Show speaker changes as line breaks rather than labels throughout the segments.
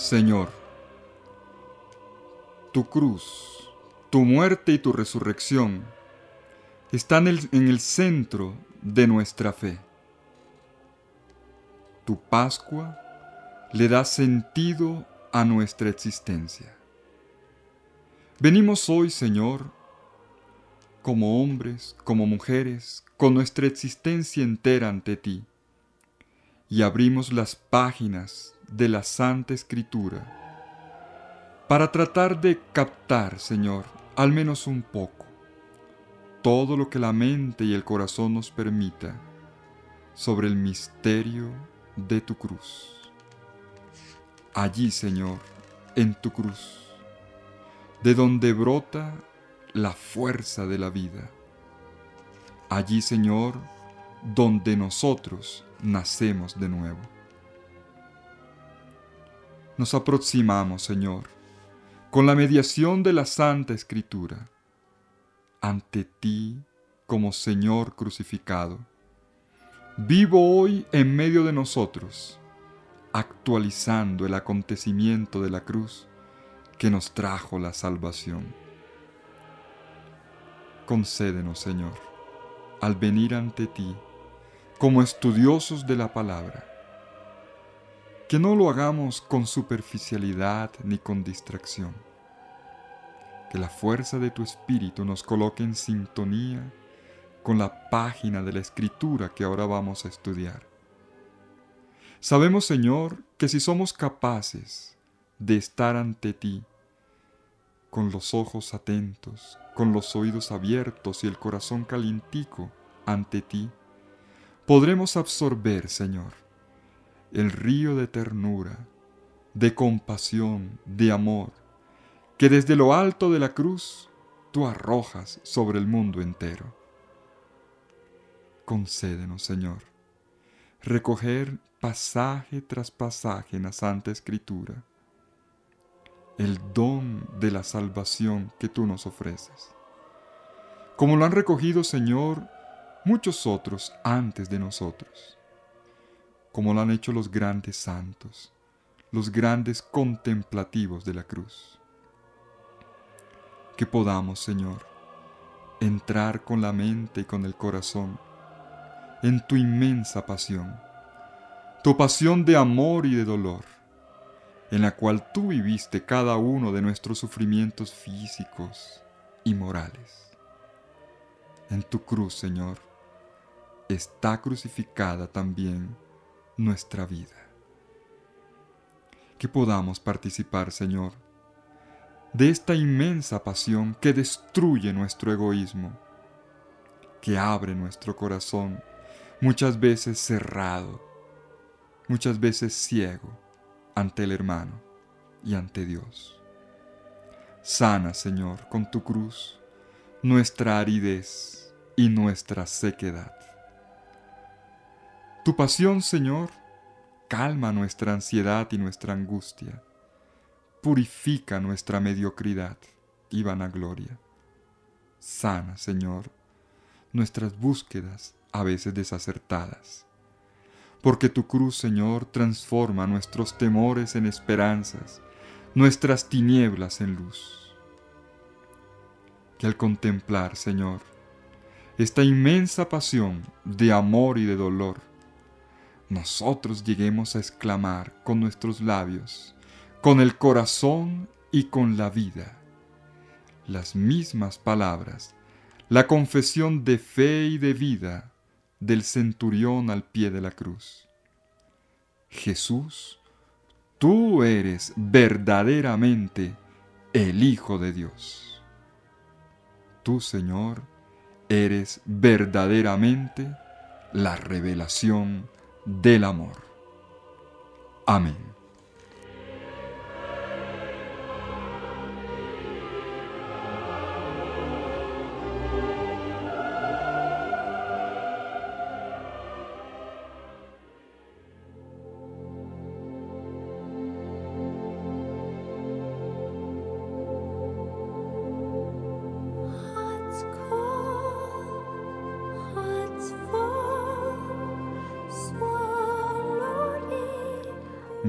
Señor, tu cruz, tu muerte y tu resurrección están en el centro de nuestra fe. Tu Pascua le da sentido a nuestra existencia. Venimos hoy, Señor, como hombres, como mujeres, con nuestra existencia entera ante ti, y abrimos las páginas de la Santa Escritura para tratar de captar, Señor, al menos un poco, todo lo que la mente y el corazón nos permita sobre el misterio de tu cruz. Allí, Señor, en tu cruz, de donde brota la fuerza de la vida. Allí, Señor, donde nosotros nacemos de nuevo. Nos aproximamos, Señor, con la mediación de la Santa Escritura, ante ti como Señor crucificado. Vivo hoy en medio de nosotros, actualizando el acontecimiento de la cruz que nos trajo la salvación. Concédenos, Señor, al venir ante ti, como estudiosos de la palabra, que no lo hagamos con superficialidad ni con distracción. Que la fuerza de tu Espíritu nos coloque en sintonía con la página de la Escritura que ahora vamos a estudiar. Sabemos, Señor, que si somos capaces de estar ante ti, con los ojos atentos, con los oídos abiertos y el corazón calientico ante ti, podremos absorber, Señor, el río de ternura, de compasión, de amor, que desde lo alto de la cruz tú arrojas sobre el mundo entero. Concédenos, Señor, recoger pasaje tras pasaje en la Santa Escritura, el don de la salvación que tú nos ofreces. Como lo han recogido, Señor, muchos otros antes de nosotros. Como lo han hecho los grandes santos, los grandes contemplativos de la cruz. Que podamos, Señor, entrar con la mente y con el corazón en tu inmensa pasión, tu pasión de amor y de dolor, en la cual tú viviste cada uno de nuestros sufrimientos físicos y morales. En tu cruz, Señor, está crucificada también nuestra vida. Que podamos participar, Señor, de esta inmensa pasión que destruye nuestro egoísmo, que abre nuestro corazón, muchas veces cerrado, muchas veces ciego ante el hermano y ante Dios. Sana, Señor, con tu cruz, nuestra aridez y nuestra sequedad. Tu pasión, Señor, calma nuestra ansiedad y nuestra angustia, purifica nuestra mediocridad y vanagloria. Sana, Señor, nuestras búsquedas a veces desacertadas, porque tu cruz, Señor, transforma nuestros temores en esperanzas, nuestras tinieblas en luz. Que al contemplar, Señor, esta inmensa pasión de amor y de dolor, nosotros lleguemos a exclamar con nuestros labios, con el corazón y con la vida, las mismas palabras, la confesión de fe y de vida del centurión al pie de la cruz. Jesús, tú eres verdaderamente el Hijo de Dios. Tú, Señor, eres verdaderamente la revelación del amor. Amén.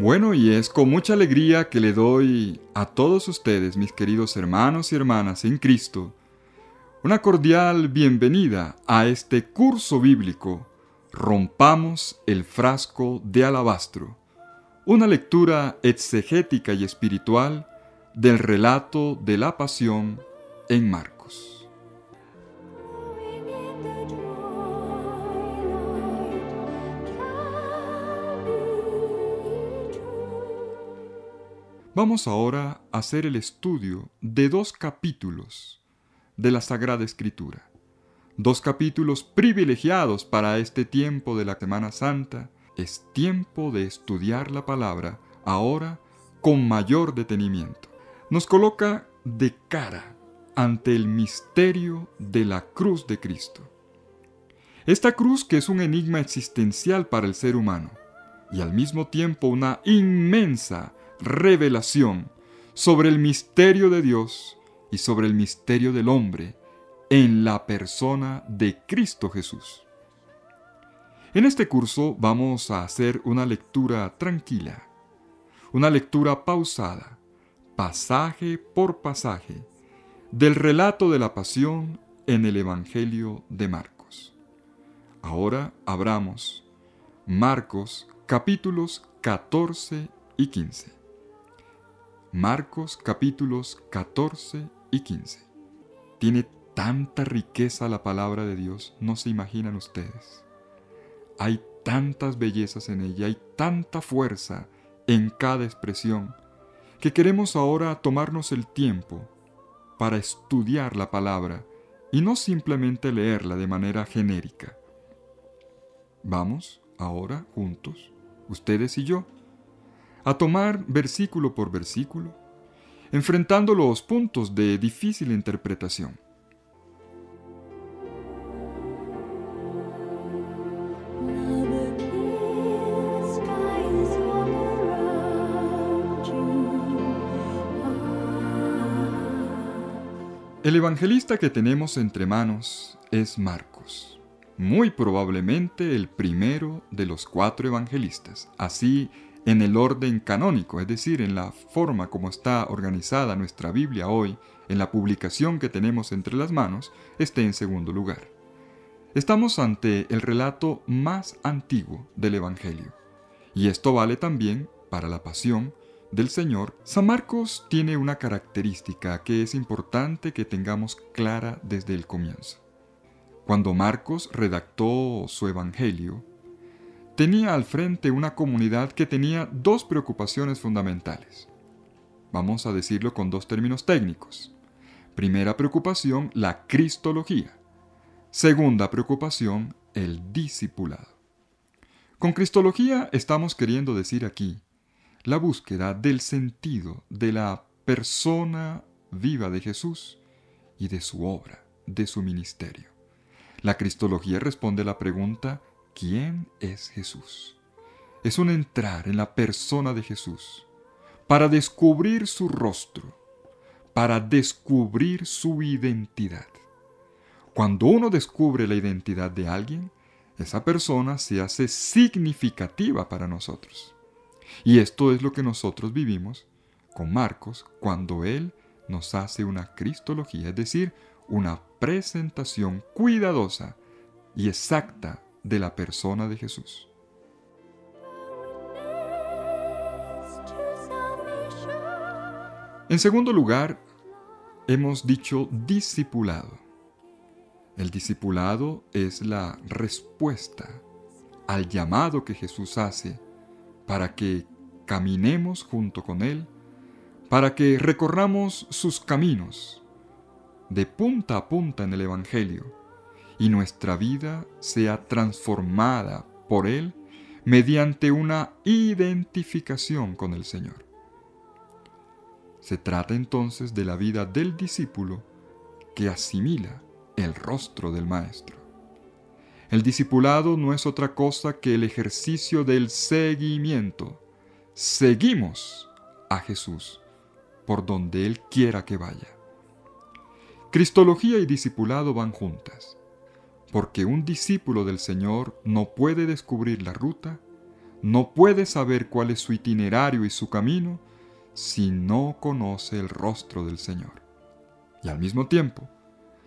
Bueno, y es con mucha alegría que le doy a todos ustedes, mis queridos hermanos y hermanas en Cristo, una cordial bienvenida a este curso bíblico, Rompamos el frasco de alabastro, una lectura exegética y espiritual del relato de la pasión en Marcos. Vamos ahora a hacer el estudio de 2 capítulos de la Sagrada Escritura. 2 capítulos privilegiados para este tiempo de la Semana Santa. Es tiempo de estudiar la palabra ahora con mayor detenimiento. Nos coloca de cara ante el misterio de la cruz de Cristo. Esta cruz que es un enigma existencial para el ser humano y al mismo tiempo una inmensa revelación sobre el misterio de Dios y sobre el misterio del hombre en la persona de Cristo Jesús. En este curso vamos a hacer una lectura tranquila, una lectura pausada, pasaje por pasaje, del relato de la pasión en el Evangelio de Marcos. Ahora abramos Marcos capítulos 14 y 15. Marcos capítulos 14 y 15. Tiene tanta riqueza la palabra de Dios, no se imaginan ustedes. Hay tantas bellezas en ella, hay tanta fuerza en cada expresión, que queremos ahora tomarnos el tiempo para estudiar la palabra y no simplemente leerla de manera genérica. Vamos ahora juntos, ustedes y yo, a tomar versículo por versículo, enfrentando los puntos de difícil interpretación. El evangelista que tenemos entre manos es Marcos, muy probablemente el primero de los 4 evangelistas, así en el orden canónico, es decir, en la forma como está organizada nuestra Biblia hoy, en la publicación que tenemos entre las manos, esté en segundo lugar. Estamos ante el relato más antiguo del Evangelio, y esto vale también para la pasión del Señor. San Marcos tiene una característica que es importante que tengamos clara desde el comienzo. Cuando Marcos redactó su Evangelio, tenía al frente una comunidad que tenía 2 preocupaciones fundamentales. Vamos a decirlo con 2 términos técnicos. Primera preocupación, la cristología. Segunda preocupación, el discipulado. Con cristología estamos queriendo decir aquí la búsqueda del sentido de la persona viva de Jesús y de su obra, de su ministerio. La cristología responde a la pregunta: ¿quién es Jesús? Es un entrar en la persona de Jesús para descubrir su rostro, para descubrir su identidad. Cuando uno descubre la identidad de alguien, esa persona se hace significativa para nosotros. Y esto es lo que nosotros vivimos con Marcos cuando él nos hace una cristología, es decir, una presentación cuidadosa y exacta de la persona de Jesús. En segundo lugar, hemos dicho discipulado. El discipulado es la respuesta al llamado que Jesús hace para que caminemos junto con Él, para que recorramos sus caminos de punta a punta en el Evangelio y nuestra vida sea transformada por Él mediante una identificación con el Señor. Se trata entonces de la vida del discípulo que asimila el rostro del Maestro. El discipulado no es otra cosa que el ejercicio del seguimiento. Seguimos a Jesús por donde Él quiera que vaya. Cristología y discipulado van juntas, porque un discípulo del Señor no puede descubrir la ruta, no puede saber cuál es su itinerario y su camino si no conoce el rostro del Señor. Y al mismo tiempo,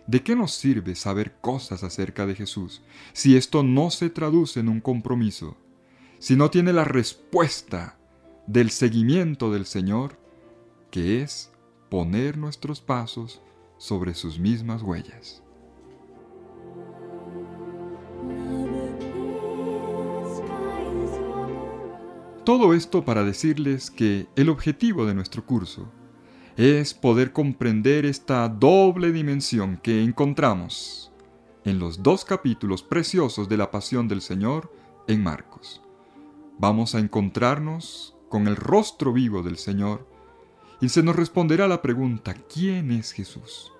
¿de qué nos sirve saber cosas acerca de Jesús si esto no se traduce en un compromiso, si no tiene la respuesta del seguimiento del Señor, que es poner nuestros pasos sobre sus mismas huellas? Todo esto para decirles que el objetivo de nuestro curso es poder comprender esta doble dimensión que encontramos en los 2 capítulos preciosos de la Pasión del Señor en Marcos. Vamos a encontrarnos con el rostro vivo del Señor y se nos responderá la pregunta: ¿quién es Jesús?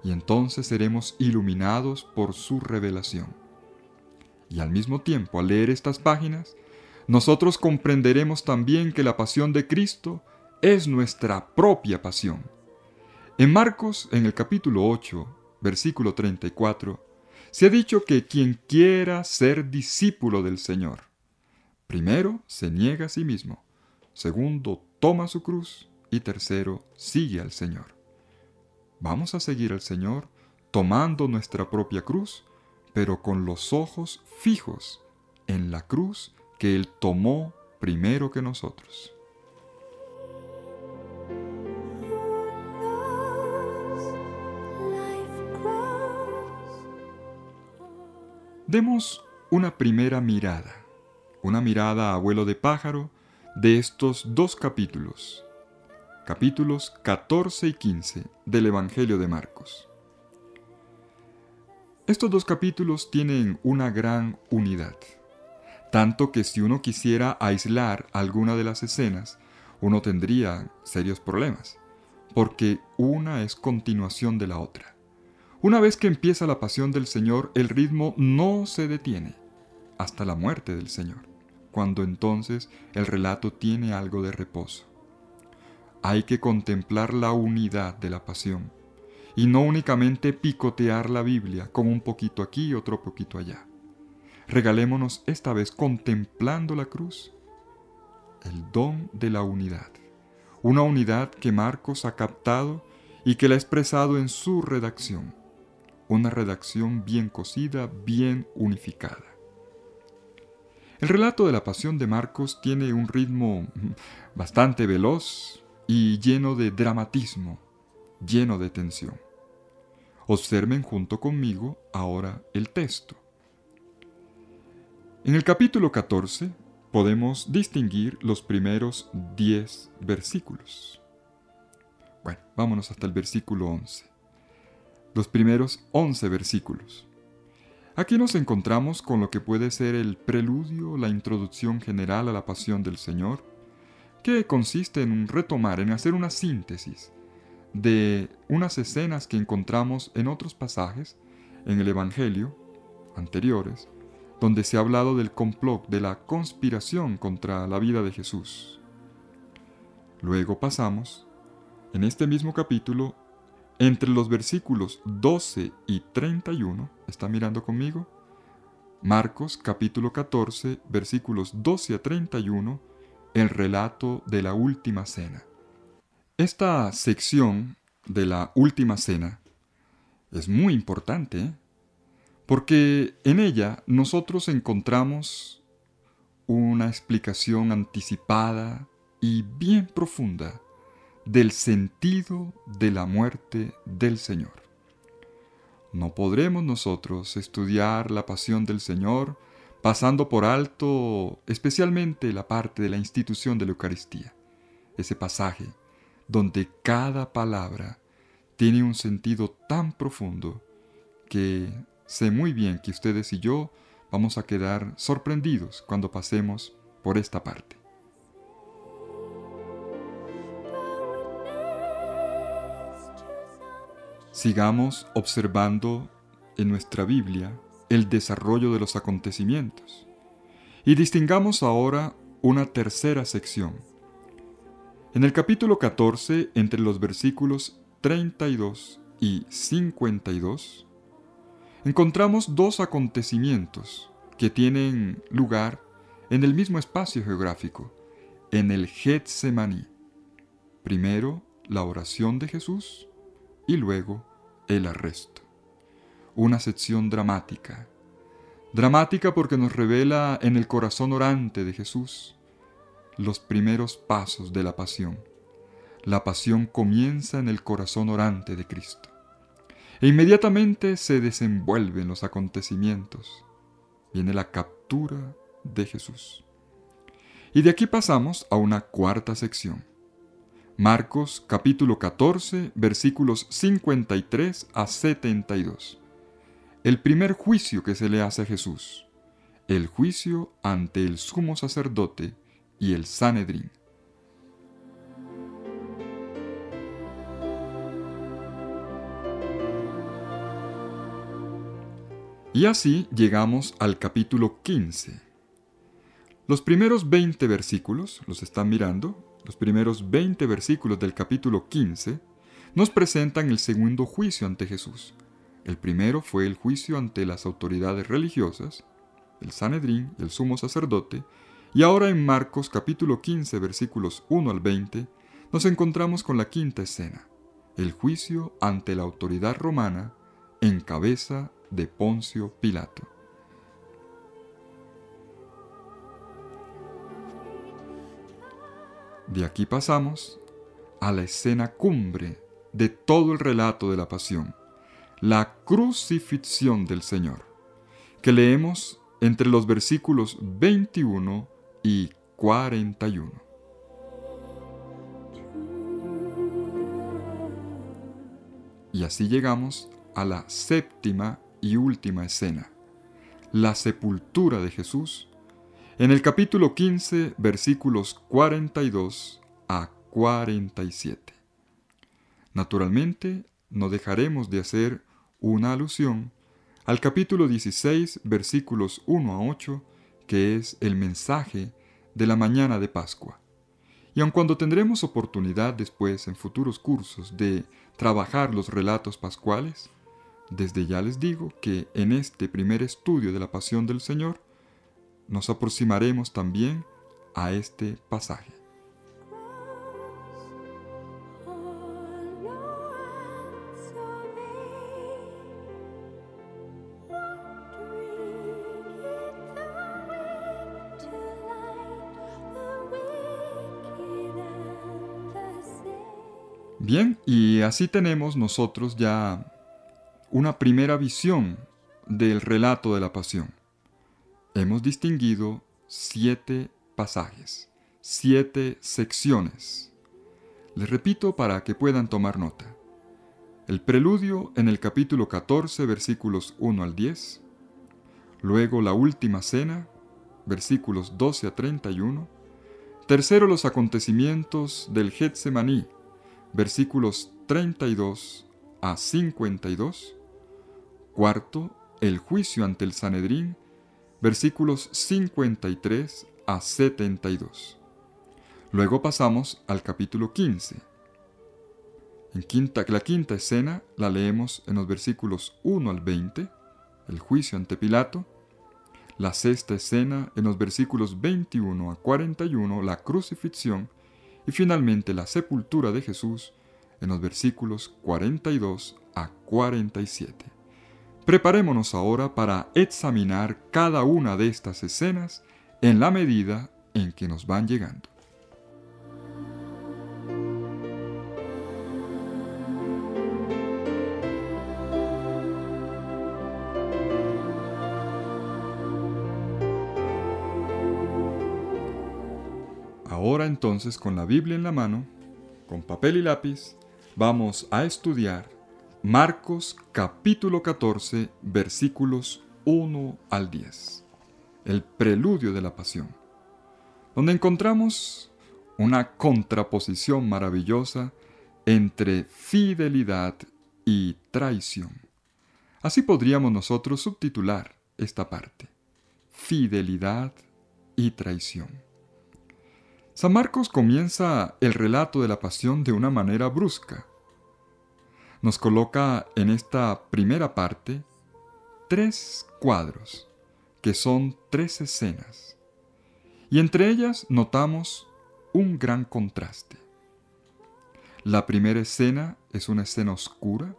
Y entonces seremos iluminados por su revelación. Y al mismo tiempo, al leer estas páginas, nosotros comprenderemos también que la pasión de Cristo es nuestra propia pasión. En Marcos, en el capítulo 8, versículo 34, se ha dicho que quien quiera ser discípulo del Señor, primero se niega a sí mismo, segundo toma su cruz y tercero sigue al Señor. Vamos a seguir al Señor tomando nuestra propia cruz, pero con los ojos fijos en la cruz que Él tomó primero que nosotros. Demos una primera mirada a vuelo de pájaro de estos 2 capítulos, capítulos 14 y 15 del Evangelio de Marcos. Estos 2 capítulos tienen una gran unidad, tanto que si uno quisiera aislar alguna de las escenas, uno tendría serios problemas, porque una es continuación de la otra. Una vez que empieza la pasión del Señor, el ritmo no se detiene hasta la muerte del Señor, cuando entonces el relato tiene algo de reposo. Hay que contemplar la unidad de la pasión y no únicamente picotear la Biblia con un poquito aquí y otro poquito allá. Regalémonos esta vez contemplando la cruz, el don de la unidad. Una unidad que Marcos ha captado y que la ha expresado en su redacción. Una redacción bien cosida, bien unificada. El relato de la pasión de Marcos tiene un ritmo bastante veloz y lleno de dramatismo, lleno de tensión. Observen junto conmigo ahora el texto. En el capítulo 14 podemos distinguir los primeros 10 versículos. Bueno, vámonos hasta el versículo 11. Los primeros 11 versículos. Aquí nos encontramos con lo que puede ser el preludio, la introducción general a la pasión del Señor, que consiste en retomar, en hacer una síntesis de unas escenas que encontramos en otros pasajes en el Evangelio anteriores, donde se ha hablado del complot, de la conspiración contra la vida de Jesús. Luego pasamos, en este mismo capítulo, entre los versículos 12 y 31, ¿está mirando conmigo? Marcos capítulo 14, versículos 12 a 31, el relato de la última cena. Esta sección de la última cena es muy importante, porque en ella nosotros encontramos una explicación anticipada y bien profunda del sentido de la muerte del Señor. No podremos nosotros estudiar la pasión del Señor pasando por alto especialmente la parte de la institución de la Eucaristía, ese pasaje donde cada palabra tiene un sentido tan profundo que sé muy bien que ustedes y yo vamos a quedar sorprendidos cuando pasemos por esta parte. Sigamos observando en nuestra Biblia el desarrollo de los acontecimientos y distingamos ahora una tercera sección. En el capítulo 14, entre los versículos 32 y 52, encontramos 2 acontecimientos que tienen lugar en el mismo espacio geográfico, en el Getsemaní. Primero la oración de Jesús y luego el arresto. Una sección dramática. Dramática porque nos revela en el corazón orante de Jesús los primeros pasos de la pasión. La pasión comienza en el corazón orante de Cristo. E inmediatamente se desenvuelven los acontecimientos. Viene la captura de Jesús. Y de aquí pasamos a una cuarta sección. Marcos capítulo 14, versículos 53 a 72. El primer juicio que se le hace a Jesús. El juicio ante el sumo sacerdote y el Sanedrín. Y así llegamos al capítulo 15. Los primeros 20 versículos, los están mirando, los primeros 20 versículos del capítulo 15 nos presentan el segundo juicio ante Jesús. El primero fue el juicio ante las autoridades religiosas, el Sanedrín, el sumo sacerdote, y ahora en Marcos capítulo 15 versículos 1 al 20 nos encontramos con la quinta escena, el juicio ante la autoridad romana en cabeza de Poncio Pilato. De aquí pasamos a la escena cumbre de todo el relato de la pasión, la crucifixión del Señor, que leemos entre los versículos 21 y 41. Y así llegamos a la séptima y última escena, la sepultura de Jesús, en el capítulo 15, versículos 42 a 47. Naturalmente, no dejaremos de hacer una alusión al capítulo 16, versículos 1 a 8, que es el mensaje de la mañana de Pascua. Y aun cuando tendremos oportunidad después en futuros cursos de trabajar los relatos pascuales, desde ya les digo que en este primer estudio de la pasión del Señor nos aproximaremos también a este pasaje. Bien, y así tenemos nosotros ya una primera visión del relato de la pasión. Hemos distinguido 7 pasajes, 7 secciones. Les repito para que puedan tomar nota. El preludio en el capítulo 14, versículos 1 al 10. Luego la última cena, versículos 12 a 31. Tercero, los acontecimientos del Getsemaní, versículos 32 a 52. Cuarto, el juicio ante el Sanedrín, versículos 53 a 72. Luego pasamos al capítulo 15. La quinta escena la leemos en los versículos 1 al 20, el juicio ante Pilato. La sexta escena en los versículos 21 a 41, la crucifixión. Y finalmente la sepultura de Jesús en los versículos 42 a 47. Preparémonos ahora para examinar cada una de estas escenas en la medida en que nos van llegando. Ahora entonces, con la Biblia en la mano, con papel y lápiz, vamos a estudiar Marcos capítulo 14, versículos 1 al 10, el preludio de la pasión, donde encontramos una contraposición maravillosa entre fidelidad y traición. Así podríamos nosotros subtitular esta parte: fidelidad y traición. San Marcos comienza el relato de la pasión de una manera brusca. Nos coloca en esta primera parte 3 cuadros, que son 3 escenas. y entre ellas notamos un gran contraste. La primera escena es una escena oscura,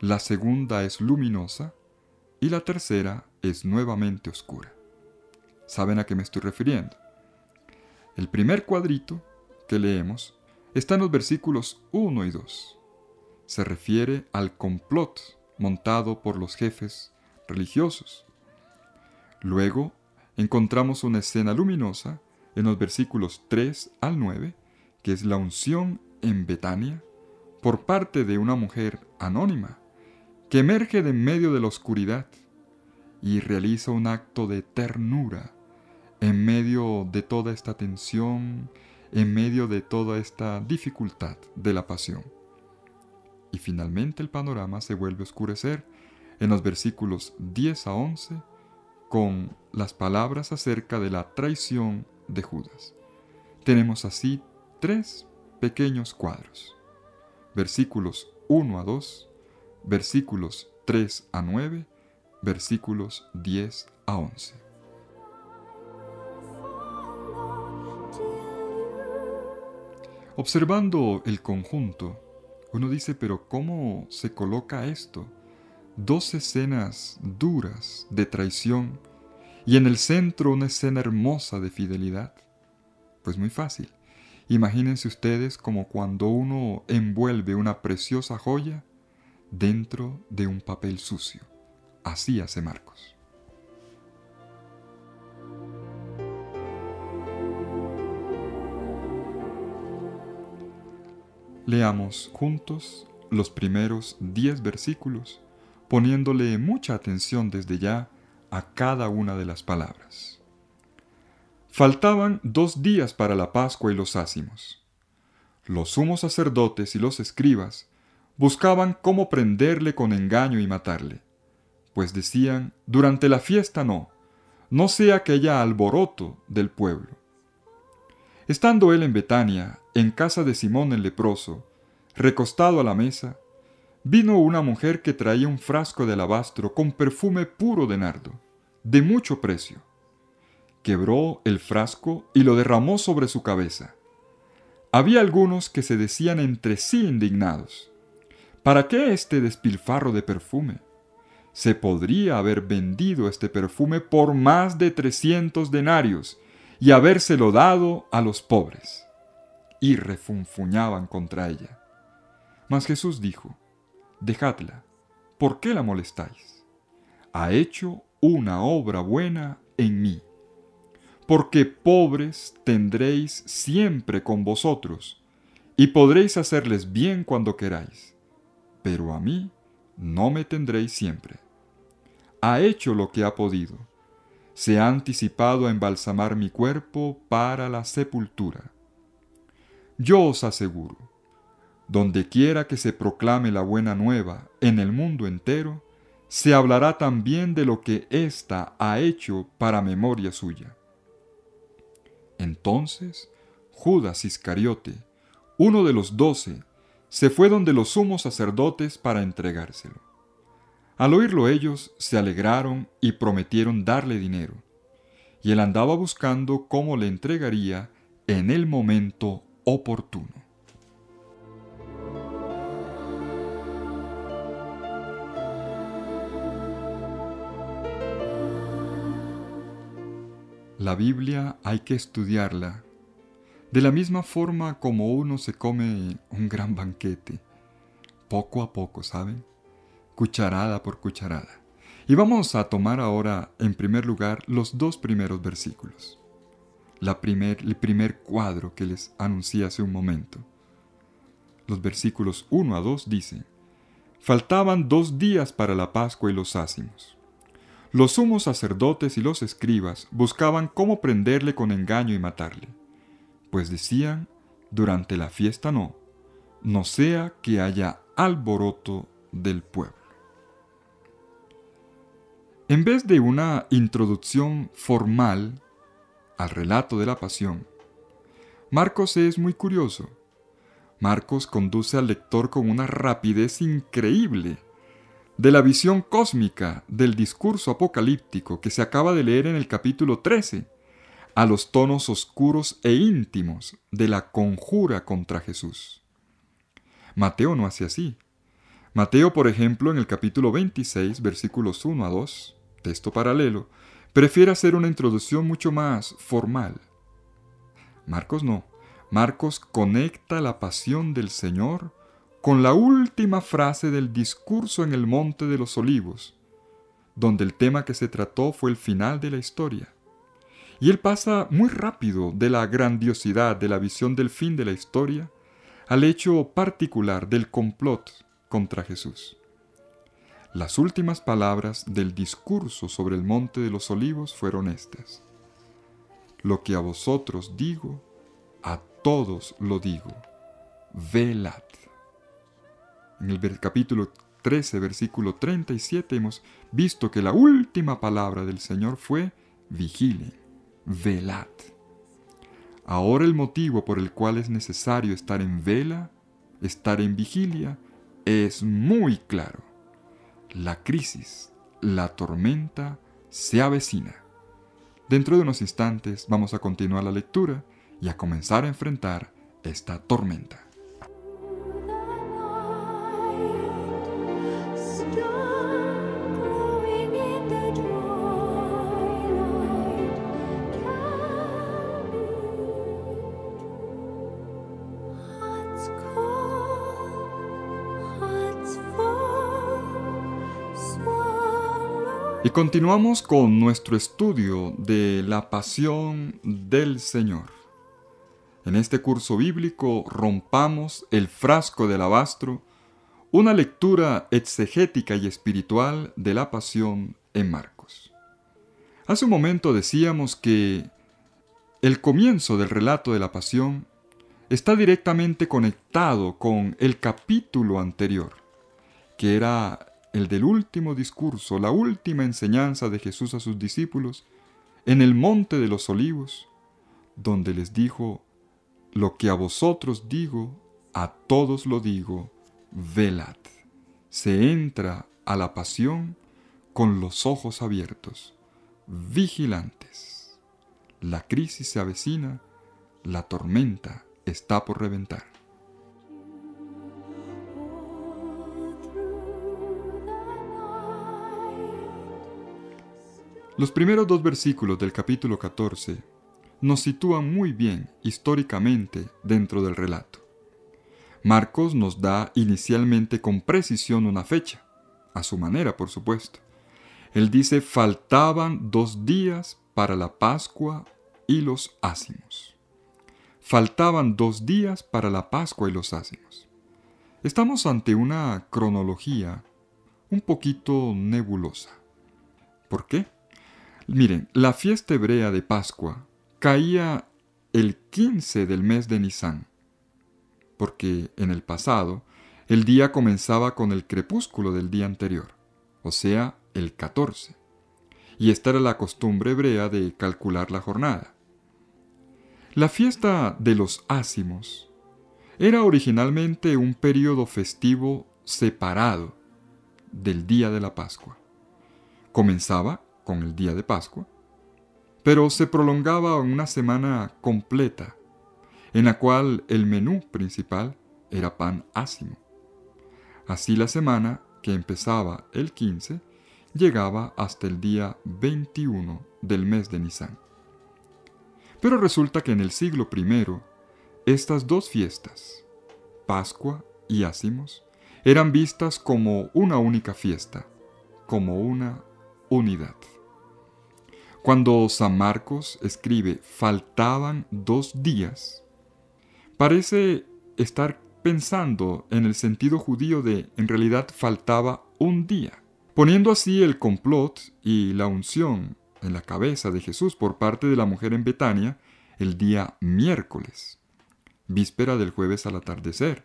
la segunda es luminosa y la tercera es nuevamente oscura. ¿Saben a qué me estoy refiriendo? El primer cuadrito que leemos está en los versículos 1 y 2. Se refiere al complot montado por los jefes religiosos. Luego encontramos una escena luminosa en los versículos 3 al 9, que es la unción en Betania por parte de una mujer anónima que emerge de en medio de la oscuridad y realiza un acto de ternura en medio de toda esta tensión, en medio de toda esta dificultad de la pasión. Y finalmente el panorama se vuelve a oscurecer en los versículos 10 a 11 con las palabras acerca de la traición de Judas. Tenemos así 3 pequeños cuadros. Versículos 1 a 2, versículos 3 a 9, versículos 10 a 11. Observando el conjunto, uno dice, pero ¿cómo se coloca esto? 2 escenas duras de traición y en el centro una escena hermosa de fidelidad. Pues muy fácil. Imagínense ustedes como cuando uno envuelve una preciosa joya dentro de un papel sucio. Así hace Marcos. Leamos juntos los primeros 10 versículos, poniéndole mucha atención desde ya a cada una de las palabras. Faltaban 2 días para la Pascua y los ácimos. Los sumos sacerdotes y los escribas buscaban cómo prenderle con engaño y matarle, pues decían, durante la fiesta no sea que haya alboroto del pueblo. Estando él en Betania, en casa de Simón el leproso, recostado a la mesa, vino una mujer que traía un frasco de alabastro con perfume puro de nardo, de mucho precio. Quebró el frasco y lo derramó sobre su cabeza. Había algunos que se decían entre sí indignados, ¿para qué este despilfarro de perfume? Se podría haber vendido este perfume por más de 300 denarios y habérselo dado a los pobres. Y refunfuñaban contra ella. Mas Jesús dijo, dejadla, ¿por qué la molestáis? Ha hecho una obra buena en mí. Porque pobres tendréis siempre con vosotros, y podréis hacerles bien cuando queráis, pero a mí no me tendréis siempre. Ha hecho lo que ha podido. Se ha anticipado a embalsamar mi cuerpo para la sepultura. Yo os aseguro, donde quiera que se proclame la buena nueva en el mundo entero, se hablará también de lo que ésta ha hecho para memoria suya. Entonces, Judas Iscariote, uno de los 12, se fue donde los sumos sacerdotes para entregárselo. Al oírlo ellos se alegraron y prometieron darle dinero, y él andaba buscando cómo le entregaría en el momento oportuno. La Biblia hay que estudiarla de la misma forma como uno se come un gran banquete, poco a poco, ¿saben? Cucharada por cucharada. Y vamos a tomar ahora, en primer lugar, los 2 primeros versículos. El primer cuadro que les anuncié hace un momento. Los versículos 1 a 2 dicen, faltaban 2 días para la Pascua y los ácimos. Los sumos sacerdotes y los escribas buscaban cómo prenderle con engaño y matarle, pues decían, durante la fiesta no sea que haya alboroto del pueblo. En vez de una introducción formal al relato de la pasión, Marcos es muy curioso. Marcos conduce al lector con una rapidez increíble de la visión cósmica del discurso apocalíptico que se acaba de leer en el capítulo 13, a los tonos oscuros e íntimos de la conjura contra Jesús. Mateo no hace así. Mateo, por ejemplo, en el capítulo 26, versículos 1 a 2, texto paralelo, prefiere hacer una introducción mucho más formal. Marcos no. Marcos conecta la pasión del Señor con la última frase del discurso en el Monte de los Olivos, donde el tema que se trató fue el final de la historia. Y él pasa muy rápido de la grandiosidad de la visión del fin de la historia al hecho particular del complot contra Jesús. Las últimas palabras del discurso sobre el Monte de los Olivos fueron estas: lo que a vosotros digo, a todos lo digo, velad. En el capítulo 13, versículo 37, hemos visto que la última palabra del Señor fue vigilen, velad. Ahora el motivo por el cual es necesario estar en vela, estar en vigilia, es muy claro. La crisis, la tormenta se avecina. Dentro de unos instantes vamos a continuar la lectura y a comenzar a enfrentar esta tormenta. Y continuamos con nuestro estudio de la pasión del Señor. En este curso bíblico rompamos el frasco de alabastro, una lectura exegética y espiritual de la pasión en Marcos. Hace un momento decíamos que el comienzo del relato de la pasión está directamente conectado con el capítulo anterior, que era el del último discurso, la última enseñanza de Jesús a sus discípulos en el Monte de los Olivos, donde les dijo: lo que a vosotros digo, a todos lo digo, velad. Se entra a la pasión con los ojos abiertos, vigilantes. La crisis se avecina, la tormenta está por reventar. Los primeros dos versículos del capítulo 14 nos sitúan muy bien históricamente dentro del relato. Marcos nos da inicialmente con precisión una fecha, a su manera por supuesto. Él dice: faltaban 2 días para la Pascua y los ázimos. Faltaban 2 días para la Pascua y los ázimos. Estamos ante una cronología un poquito nebulosa. ¿Por qué? Miren, la fiesta hebrea de Pascua caía el 15 del mes de Nisán, porque en el pasado el día comenzaba con el crepúsculo del día anterior, o sea, el 14, y esta era la costumbre hebrea de calcular la jornada. La fiesta de los ázimos era originalmente un período festivo separado del día de la Pascua. Comenzaba con el día de Pascua, pero se prolongaba en una semana completa, en la cual el menú principal era pan ázimo. Así la semana, que empezaba el 15, llegaba hasta el día 21 del mes de Nisán. Pero resulta que en el siglo I, estas dos fiestas, Pascua y ázimos, eran vistas como una única fiesta, como una unidad. Cuando San Marcos escribe faltaban 2 días, parece estar pensando en el sentido judío de en realidad faltaba 1 día, poniendo así el complot y la unción en la cabeza de Jesús por parte de la mujer en Betania el día miércoles, víspera del jueves al atardecer,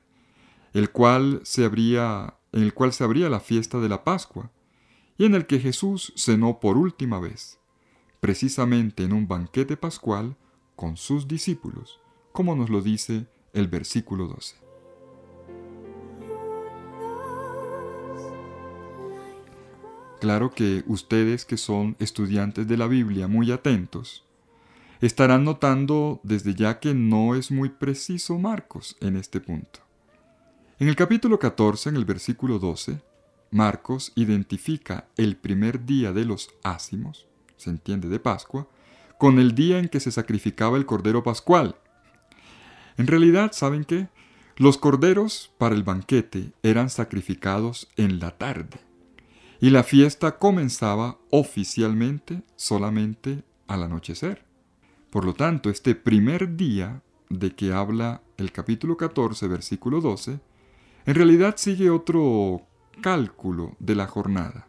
en el cual se abría la fiesta de la Pascua, y en el que Jesús cenó por última vez, precisamente en un banquete pascual con sus discípulos, como nos lo dice el versículo 12. Claro que ustedes que son estudiantes de la Biblia muy atentos, Estarán notando desde ya que no es muy preciso Marcos en este punto. En el capítulo 14, en el versículo 12, Marcos identifica el primer día de los ácimos, se entiende de Pascua, con el día en que se sacrificaba el cordero pascual. En realidad, ¿saben qué? Los corderos para el banquete eran sacrificados en la tarde y la fiesta comenzaba oficialmente solamente al anochecer. Por lo tanto, este primer día de que habla el capítulo 14, versículo 12, en realidad sigue otro cálculo de la jornada,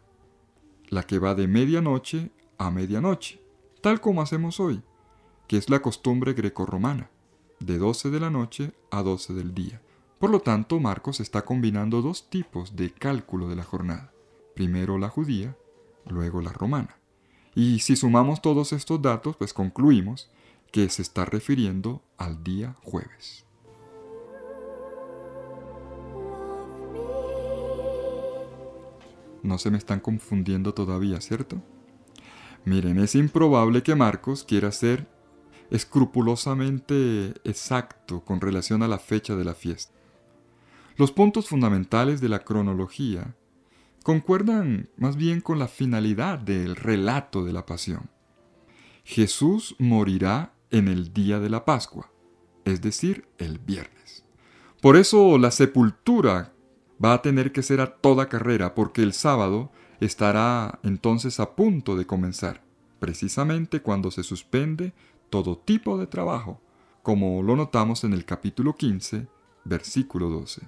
la que va de medianoche a medianoche, tal como hacemos hoy, que es la costumbre grecorromana, de 12 de la noche a 12 del día. Por lo tanto, Marcos está combinando dos tipos de cálculo de la jornada. Primero la judía, luego la romana. Y si sumamos todos estos datos, pues concluimos que se está refiriendo al día jueves. No se me están confundiendo todavía, ¿cierto? Miren, es improbable que Marcos quiera ser escrupulosamente exacto con relación a la fecha de la fiesta. Los puntos fundamentales de la cronología concuerdan más bien con la finalidad del relato de la pasión. Jesús morirá en el día de la Pascua, es decir, el viernes. Por eso la sepultura va a tener que ser a toda carrera, porque el sábado estará entonces a punto de comenzar, precisamente cuando se suspende todo tipo de trabajo, como lo notamos en el capítulo 15, versículo 12.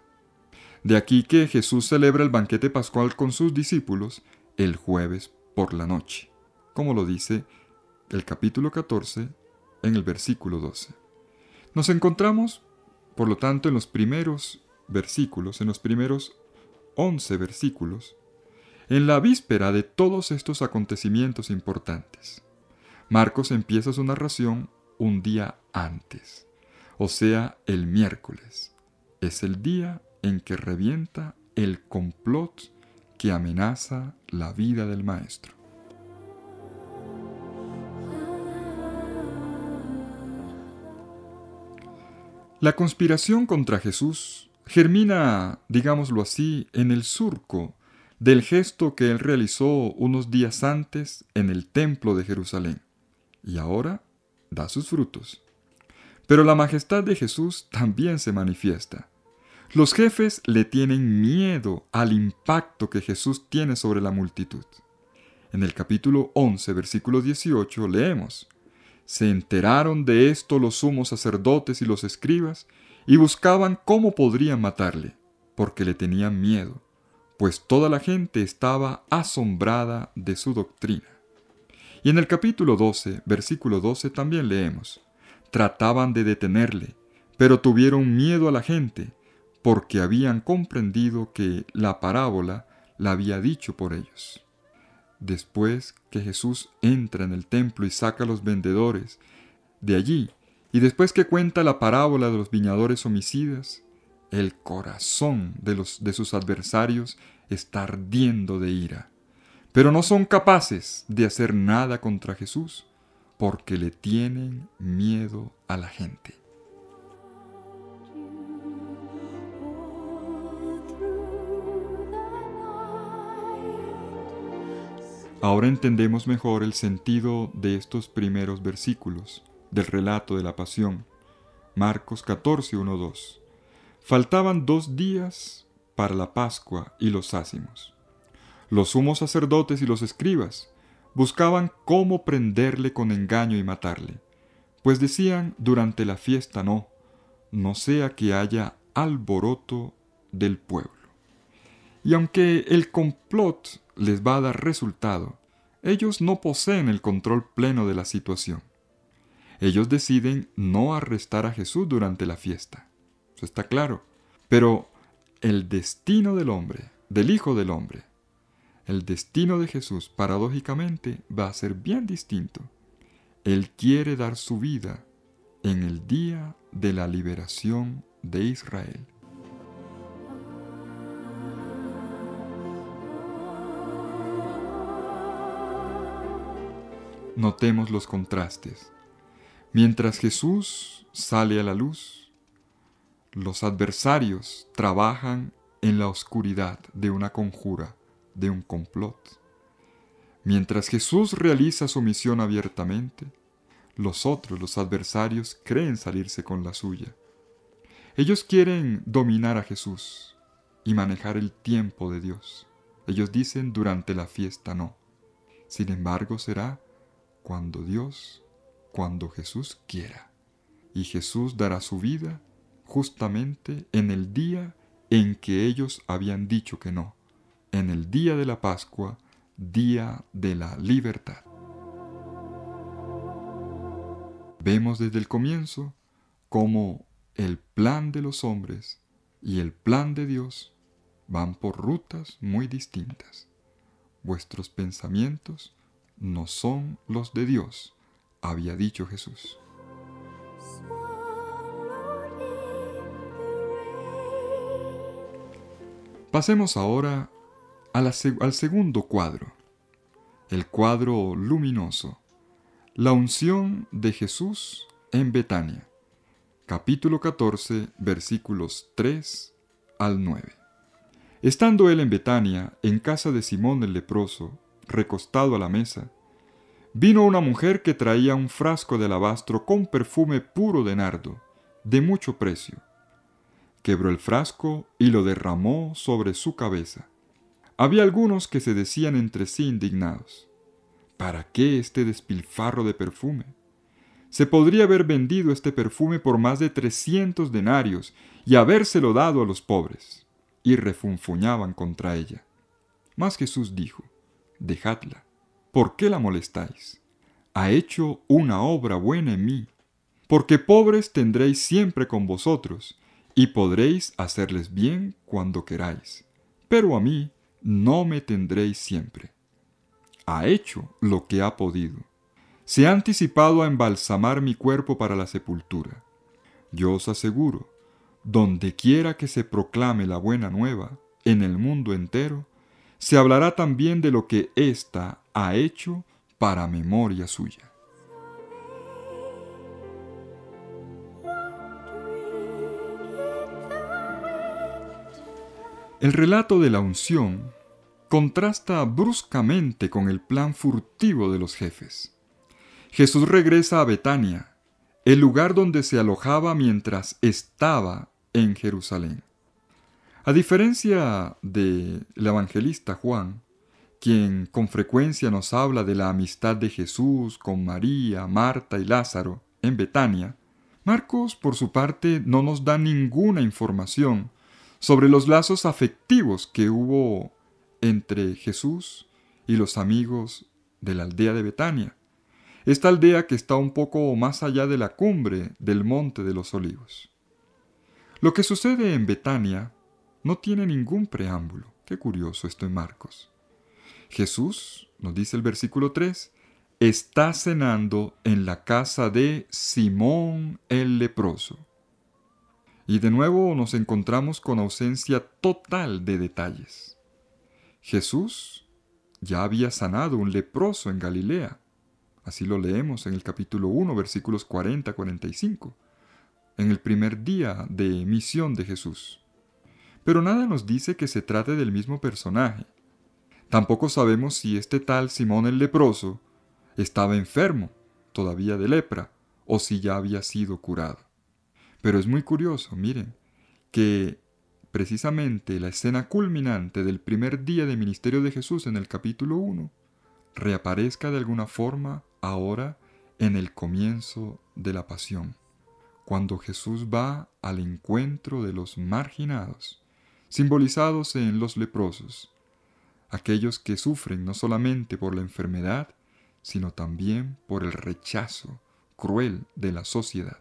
De aquí que Jesús celebra el banquete pascual con sus discípulos el jueves por la noche, como lo dice el capítulo 14 en el versículo 12. Nos encontramos, por lo tanto, en los primeros versículos, en los primeros 11 versículos, en la víspera de todos estos acontecimientos importantes. Marcos empieza su narración un día antes, o sea, el miércoles. Es el día en que revienta el complot que amenaza la vida del Maestro. La conspiración contra Jesús germina, digámoslo así, en el surco del gesto que él realizó unos días antes en el templo de Jerusalén, y ahora da sus frutos. Pero la majestad de Jesús también se manifiesta. Los jefes le tienen miedo al impacto que Jesús tiene sobre la multitud. En el capítulo 11, versículo 18, leemos: Se enteraron de esto los sumos sacerdotes y los escribas, y buscaban cómo podrían matarle, porque le tenían miedo, pues toda la gente estaba asombrada de su doctrina. Y en el capítulo 12, versículo 12 también leemos: Trataban de detenerle, pero tuvieron miedo a la gente, porque habían comprendido que la parábola la había dicho por ellos. Después que Jesús entra en el templo y saca a los vendedores de allí, y después que cuenta la parábola de los viñadores homicidas, el corazón de sus adversarios está ardiendo de ira. Pero no son capaces de hacer nada contra Jesús, porque le tienen miedo a la gente. Ahora entendemos mejor el sentido de estos primeros versículos del relato de la pasión. Marcos 14, 1, 2. Faltaban 2 días para la Pascua y los ácimos. Los sumos sacerdotes y los escribas buscaban cómo prenderle con engaño y matarle, pues decían: durante la fiesta no sea que haya alboroto del pueblo. Y aunque el complot les va a dar resultado, ellos no poseen el control pleno de la situación. Ellos deciden no arrestar a Jesús durante la fiesta. Eso está claro. Pero el destino del hombre, del Hijo del Hombre, el destino de Jesús, paradójicamente, va a ser bien distinto. Él quiere dar su vida en el día de la liberación de Israel. Notemos los contrastes. Mientras Jesús sale a la luz, los adversarios trabajan en la oscuridad de una conjura, de un complot. Mientras Jesús realiza su misión abiertamente, los adversarios, creen salirse con la suya. Ellos quieren dominar a Jesús y manejar el tiempo de Dios. Ellos dicen durante la fiesta no. Sin embargo, será cuando Jesús quiera. Y Jesús dará su vida justamente en el día en que ellos habían dicho que no, en el día de la Pascua, día de la libertad. Vemos desde el comienzo cómo el plan de los hombres y el plan de Dios van por rutas muy distintas. Vuestros pensamientos no son los de Dios, había dicho Jesús. Pasemos ahora al segundo cuadro, el cuadro luminoso, la unción de Jesús en Betania, capítulo 14, versículos 3 al 9. Estando él en Betania, en casa de Simón el leproso, recostado a la mesa, vino una mujer que traía un frasco de alabastro con perfume puro de nardo, de mucho precio. Quebró el frasco y lo derramó sobre su cabeza. Había algunos que se decían entre sí indignados: ¿para qué este despilfarro de perfume? Se podría haber vendido este perfume por más de 300 denarios y habérselo dado a los pobres. Y refunfuñaban contra ella. Mas Jesús dijo: dejadla, ¿por qué la molestáis? Ha hecho una obra buena en mí, porque pobres tendréis siempre con vosotros, y podréis hacerles bien cuando queráis, pero a mí no me tendréis siempre. Ha hecho lo que ha podido. Se ha anticipado a embalsamar mi cuerpo para la sepultura. Yo os aseguro, donde quiera que se proclame la buena nueva, en el mundo entero, se hablará también de lo que ésta ha hecho para memoria suya. El relato de la unción contrasta bruscamente con el plan furtivo de los jefes. Jesús regresa a Betania, el lugar donde se alojaba mientras estaba en Jerusalén. A diferencia del evangelista Juan, quien con frecuencia nos habla de la amistad de Jesús con María, Marta y Lázaro en Betania, Marcos, por su parte, no nos da ninguna información sobre los lazos afectivos que hubo entre Jesús y los amigos de la aldea de Betania, esta aldea que está un poco más allá de la cumbre del Monte de los Olivos. Lo que sucede en Betania no tiene ningún preámbulo. Qué curioso esto en Marcos. Jesús, nos dice el versículo 3, está cenando en la casa de Simón el leproso. Y de nuevo nos encontramos con ausencia total de detalles. Jesús ya había sanado un leproso en Galilea. Así lo leemos en el capítulo 1, versículos 40-45, en el primer día de misión de Jesús. Pero nada nos dice que se trate del mismo personaje. Tampoco sabemos si este tal Simón el leproso estaba enfermo todavía de lepra o si ya había sido curado. Pero es muy curioso, miren, que precisamente la escena culminante del primer día de ministerio de Jesús en el capítulo 1 reaparezca de alguna forma ahora en el comienzo de la pasión, cuando Jesús va al encuentro de los marginados, simbolizados en los leprosos, aquellos que sufren no solamente por la enfermedad, sino también por el rechazo cruel de la sociedad.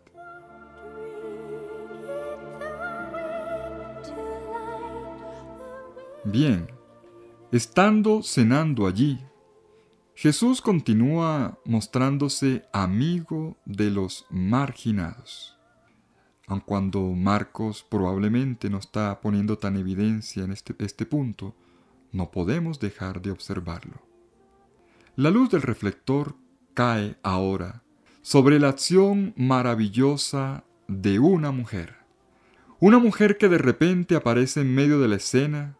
Bien, estando cenando allí, Jesús continúa mostrándose amigo de los marginados. Aun cuando Marcos probablemente no está poniendo tan evidencia en este punto, no podemos dejar de observarlo. La luz del reflector cae ahora sobre la acción maravillosa de una mujer. Una mujer que de repente aparece en medio de la escena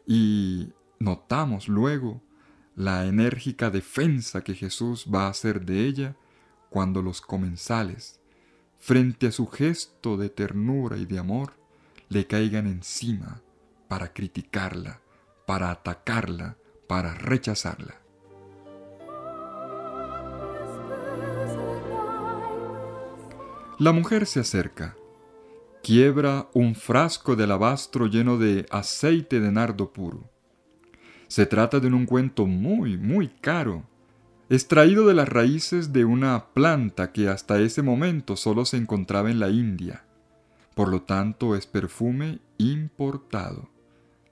y notamos luego la enérgica defensa que Jesús va a hacer de ella cuando los comensales, frente a su gesto de ternura y de amor, le caigan encima para criticarla, para atacarla, para rechazarla. La mujer se acerca, quiebra un frasco de alabastro lleno de aceite de nardo puro. Se trata de un ungüento muy caro, extraído de las raíces de una planta que hasta ese momento solo se encontraba en la India. Por lo tanto, es perfume importado,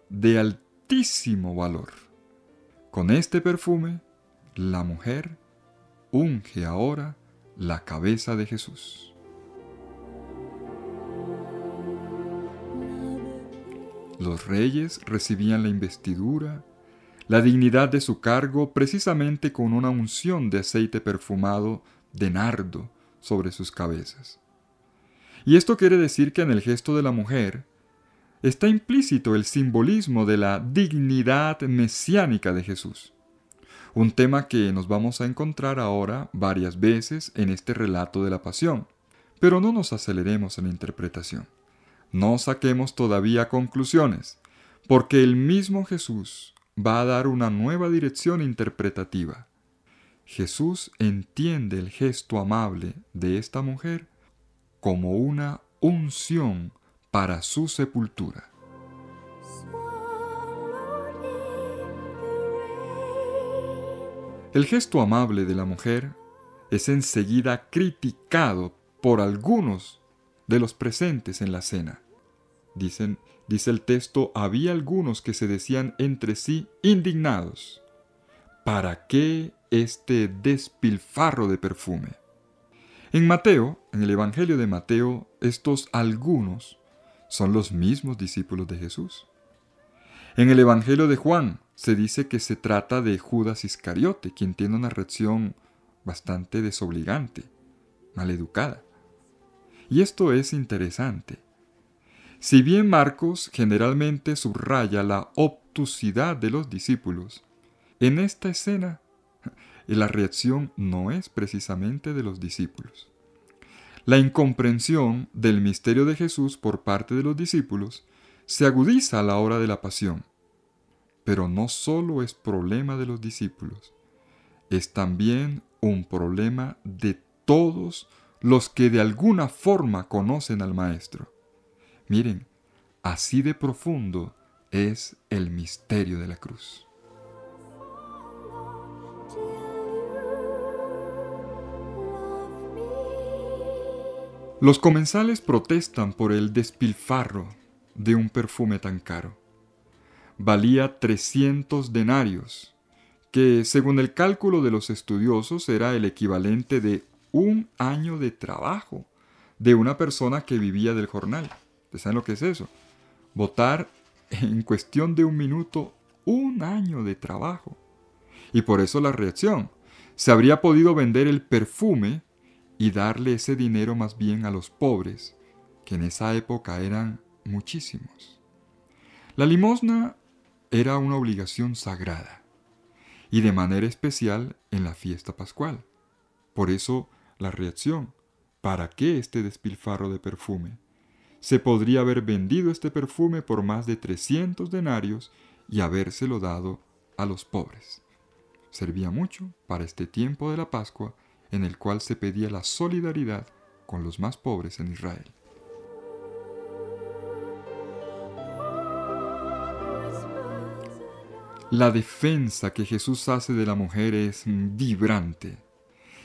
de altísimo valor. Con este perfume, la mujer unge ahora la cabeza de Jesús. Los reyes recibían la investidura, la dignidad de su cargo precisamente con una unción de aceite perfumado de nardo sobre sus cabezas. Y esto quiere decir que en el gesto de la mujer está implícito el simbolismo de la dignidad mesiánica de Jesús. Un tema que nos vamos a encontrar ahora varias veces en este relato de la pasión. Pero no nos aceleremos en la interpretación. No saquemos todavía conclusiones, porque el mismo Jesús va a dar una nueva dirección interpretativa. Jesús entiende el gesto amable de esta mujer como una unción para su sepultura. El gesto amable de la mujer es enseguida criticado por algunos de los presentes en la cena. Dice el texto, había algunos que se decían entre sí indignados. ¿Para qué este despilfarro de perfume? En Mateo, en el Evangelio de Mateo, estos algunos son los mismos discípulos de Jesús. En el Evangelio de Juan se dice que se trata de Judas Iscariote, quien tiene una reacción bastante desobligante, maleducada. Y esto es interesante. Si bien Marcos generalmente subraya la obtusidad de los discípulos, en esta escena la reacción no es precisamente de los discípulos. La incomprensión del misterio de Jesús por parte de los discípulos se agudiza a la hora de la pasión. Pero no solo es problema de los discípulos, es también un problema de todos los que de alguna forma conocen al Maestro. Miren, así de profundo es el misterio de la cruz. Los comensales protestan por el despilfarro de un perfume tan caro. Valía 300 denarios, que según el cálculo de los estudiosos era el equivalente de un año de trabajo de una persona que vivía del jornal. ¿Ustedes saben lo que es eso? Botar en cuestión de un minuto un año de trabajo. Y por eso la reacción. Se habría podido vender el perfume y darle ese dinero más bien a los pobres, que en esa época eran muchísimos. La limosna era una obligación sagrada, y de manera especial en la fiesta pascual. Por eso la reacción. ¿Para qué este despilfarro de perfume? Se podría haber vendido este perfume por más de 300 denarios y habérselo dado a los pobres. Servía mucho para este tiempo de la Pascua en el cual se pedía la solidaridad con los más pobres en Israel. La defensa que Jesús hace de la mujer es vibrante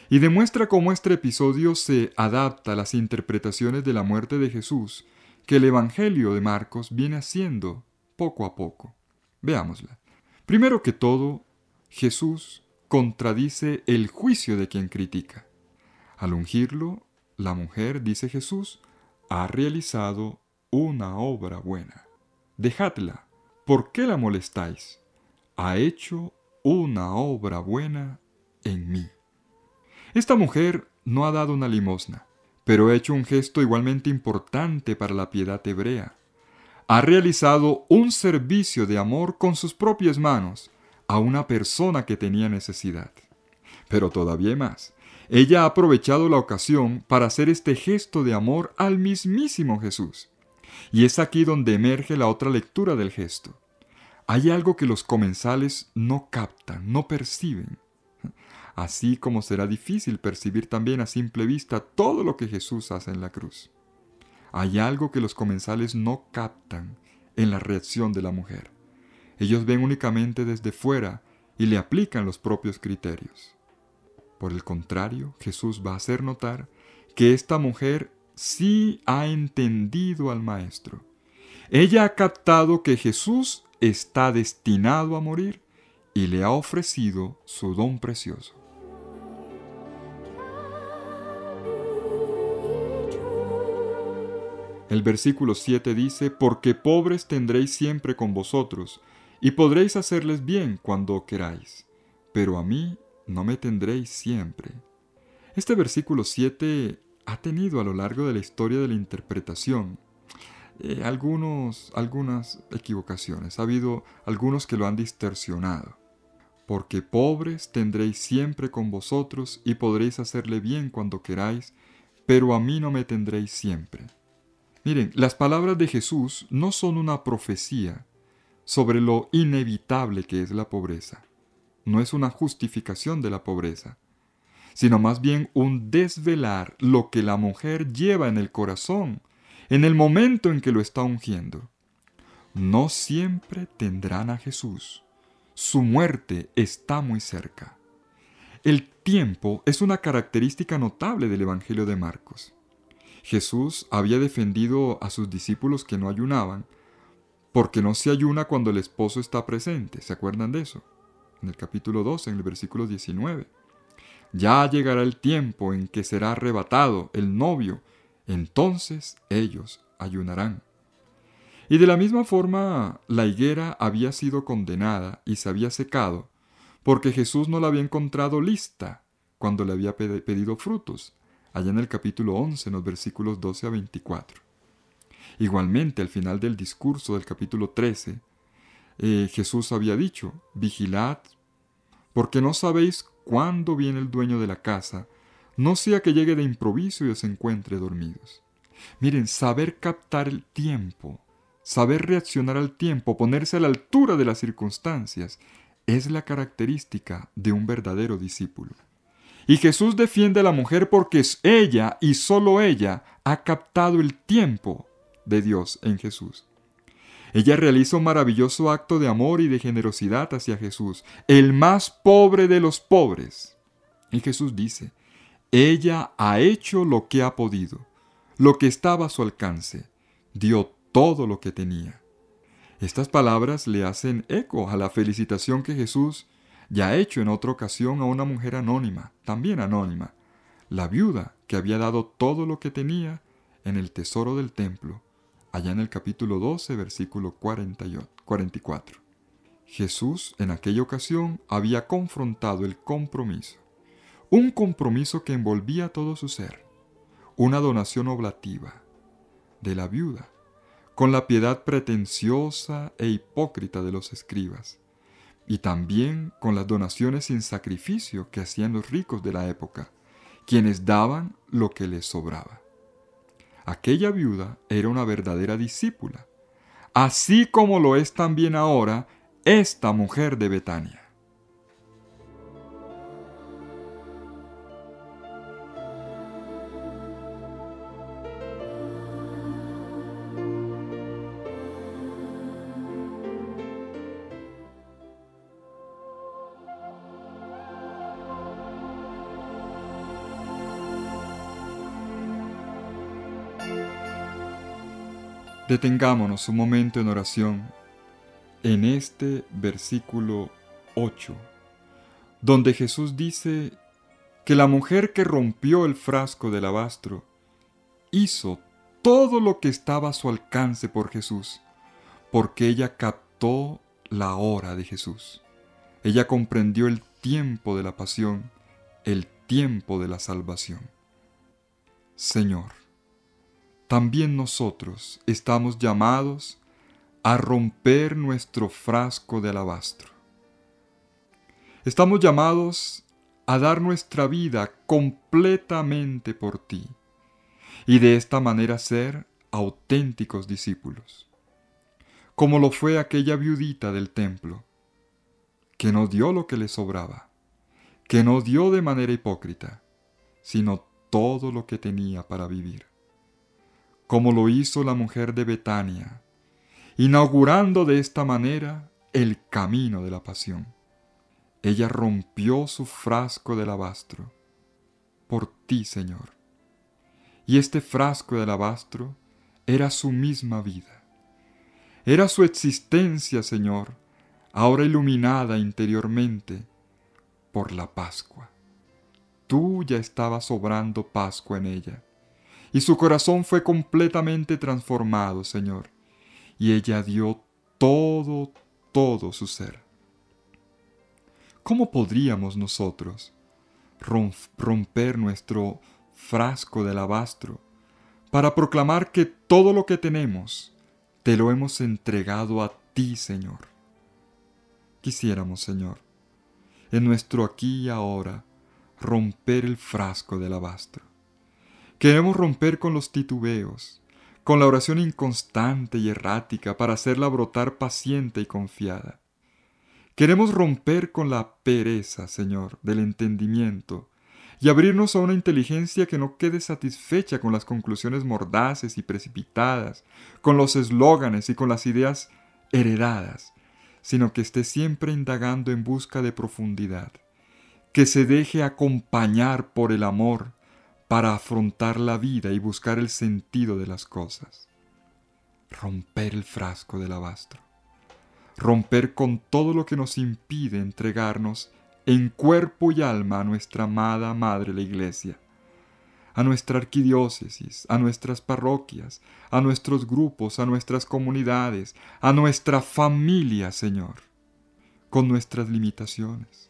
y demuestra cómo este episodio se adapta a las interpretaciones de la muerte de Jesús que el Evangelio de Marcos viene haciendo poco a poco. Veámosla. Primero que todo, Jesús contradice el juicio de quien critica. Al ungirlo, la mujer, dice Jesús, ha realizado una obra buena. Dejadla. ¿Por qué la molestáis? Ha hecho una obra buena en mí. Esta mujer no ha dado una limosna, pero ha hecho un gesto igualmente importante para la piedad hebrea. Ha realizado un servicio de amor con sus propias manos a una persona que tenía necesidad. Pero todavía hay más. Ella ha aprovechado la ocasión para hacer este gesto de amor al mismísimo Jesús. Y es aquí donde emerge la otra lectura del gesto. Hay algo que los comensales no captan, no perciben. Así como será difícil percibir también a simple vista todo lo que Jesús hace en la cruz. Hay algo que los comensales no captan en la reacción de la mujer. Ellos ven únicamente desde fuera y le aplican los propios criterios. Por el contrario, Jesús va a hacer notar que esta mujer sí ha entendido al Maestro. Ella ha captado que Jesús está destinado a morir y le ha ofrecido su don precioso. El versículo 7 dice: porque pobres tendréis siempre con vosotros, y podréis hacerles bien cuando queráis, pero a mí no me tendréis siempre. Este versículo 7 ha tenido a lo largo de la historia de la interpretación algunas equivocaciones. Ha habido algunos que lo han distorsionado. Porque pobres tendréis siempre con vosotros, y podréis hacerle bien cuando queráis, pero a mí no me tendréis siempre. Miren, las palabras de Jesús no son una profecía sobre lo inevitable que es la pobreza. No es una justificación de la pobreza, sino más bien un desvelar lo que la mujer lleva en el corazón, en el momento en que lo está ungiendo. No siempre tendrán a Jesús. Su muerte está muy cerca. El tiempo es una característica notable del Evangelio de Marcos. Jesús había defendido a sus discípulos que no ayunaban, porque no se ayuna cuando el esposo está presente. ¿Se acuerdan de eso? En el capítulo 12, en el versículo 19. Ya llegará el tiempo en que será arrebatado el novio, entonces ellos ayunarán. Y de la misma forma, la higuera había sido condenada y se había secado, porque Jesús no la había encontrado lista cuando le había pedido frutos, allá en el capítulo 11, en los versículos 12 a 24. Igualmente, al final del discurso del capítulo 13, Jesús había dicho: vigilad, porque no sabéis cuándo viene el dueño de la casa, no sea que llegue de improviso y os encuentre dormidos. Miren, saber captar el tiempo, saber reaccionar al tiempo, ponerse a la altura de las circunstancias, es la característica de un verdadero discípulo. Y Jesús defiende a la mujer porque es ella y solo ella ha captado el tiempo de Dios en Jesús. Ella realiza un maravilloso acto de amor y de generosidad hacia Jesús, el más pobre de los pobres. Y Jesús dice: ella ha hecho lo que ha podido, lo que estaba a su alcance, dio todo lo que tenía. Estas palabras le hacen eco a la felicitación que Jesús ya ha hecho en otra ocasión a una mujer anónima, también anónima, la viuda que había dado todo lo que tenía en el tesoro del templo, allá en el capítulo 12, versículo 44. Jesús en aquella ocasión había confrontado el compromiso, un compromiso que envolvía todo su ser, una donación oblativa de la viuda, con la piedad pretenciosa e hipócrita de los escribas, y también con las donaciones sin sacrificio que hacían los ricos de la época, quienes daban lo que les sobraba. Aquella viuda era una verdadera discípula, así como lo es también ahora esta mujer de Betania. Detengámonos un momento en oración en este versículo 8, donde Jesús dice que la mujer que rompió el frasco de alabastro hizo todo lo que estaba a su alcance por Jesús, porque ella captó la hora de Jesús. Ella comprendió el tiempo de la pasión, el tiempo de la salvación. Señor, también nosotros estamos llamados a romper nuestro frasco de alabastro. Estamos llamados a dar nuestra vida completamente por ti y de esta manera ser auténticos discípulos, como lo fue aquella viudita del templo, que no dio lo que le sobraba, que no dio de manera hipócrita, sino todo lo que tenía para vivir, como lo hizo la mujer de Betania, inaugurando de esta manera el camino de la pasión. Ella rompió su frasco de alabastro por ti, Señor. Y este frasco de alabastro era su misma vida. Era su existencia, Señor, ahora iluminada interiormente por la Pascua. Tú ya estabas sobrando Pascua en ella, y su corazón fue completamente transformado, Señor, y ella dio todo su ser. ¿Cómo podríamos nosotros romper nuestro frasco de alabastro para proclamar que todo lo que tenemos te lo hemos entregado a ti, Señor? Quisiéramos, Señor, en nuestro aquí y ahora, romper el frasco de alabastro. Queremos romper con los titubeos, con la oración inconstante y errática para hacerla brotar paciente y confiada. Queremos romper con la pereza, Señor, del entendimiento y abrirnos a una inteligencia que no quede satisfecha con las conclusiones mordaces y precipitadas, con los eslóganes y con las ideas heredadas, sino que esté siempre indagando en busca de profundidad, que se deje acompañar por el amor para afrontar la vida y buscar el sentido de las cosas. Romper el frasco del alabastro. Romper con todo lo que nos impide entregarnos en cuerpo y alma a nuestra amada Madre la Iglesia, a nuestra arquidiócesis, a nuestras parroquias, a nuestros grupos, a nuestras comunidades, a nuestra familia, Señor, con nuestras limitaciones,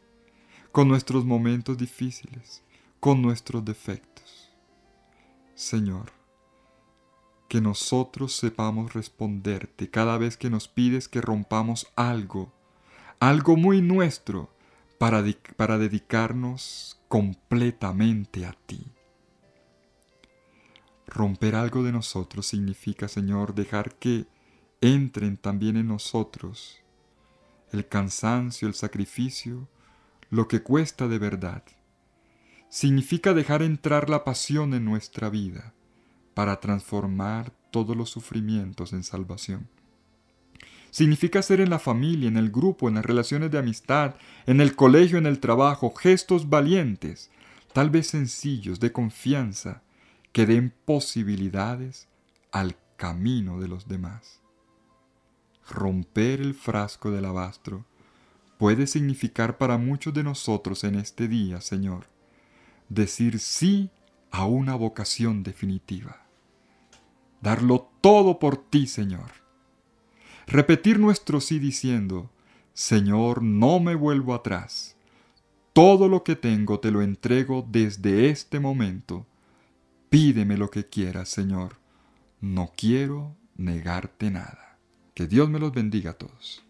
con nuestros momentos difíciles, con nuestros defectos. Señor, que nosotros sepamos responderte cada vez que nos pides que rompamos algo muy nuestro, para dedicarnos completamente a ti. Romper algo de nosotros significa, Señor, dejar que entren también en nosotros el cansancio, el sacrificio, lo que cuesta de verdad. Significa dejar entrar la pasión en nuestra vida para transformar todos los sufrimientos en salvación. Significa hacer en la familia, en el grupo, en las relaciones de amistad, en el colegio, en el trabajo, gestos valientes, tal vez sencillos, de confianza, que den posibilidades al camino de los demás. Romper el frasco de alabastro puede significar para muchos de nosotros en este día, Señor, decir sí a una vocación definitiva. Darlo todo por ti, Señor. Repetir nuestro sí diciendo, Señor, no me vuelvo atrás. Todo lo que tengo te lo entrego desde este momento. Pídeme lo que quieras, Señor. No quiero negarte nada. Que Dios me los bendiga a todos.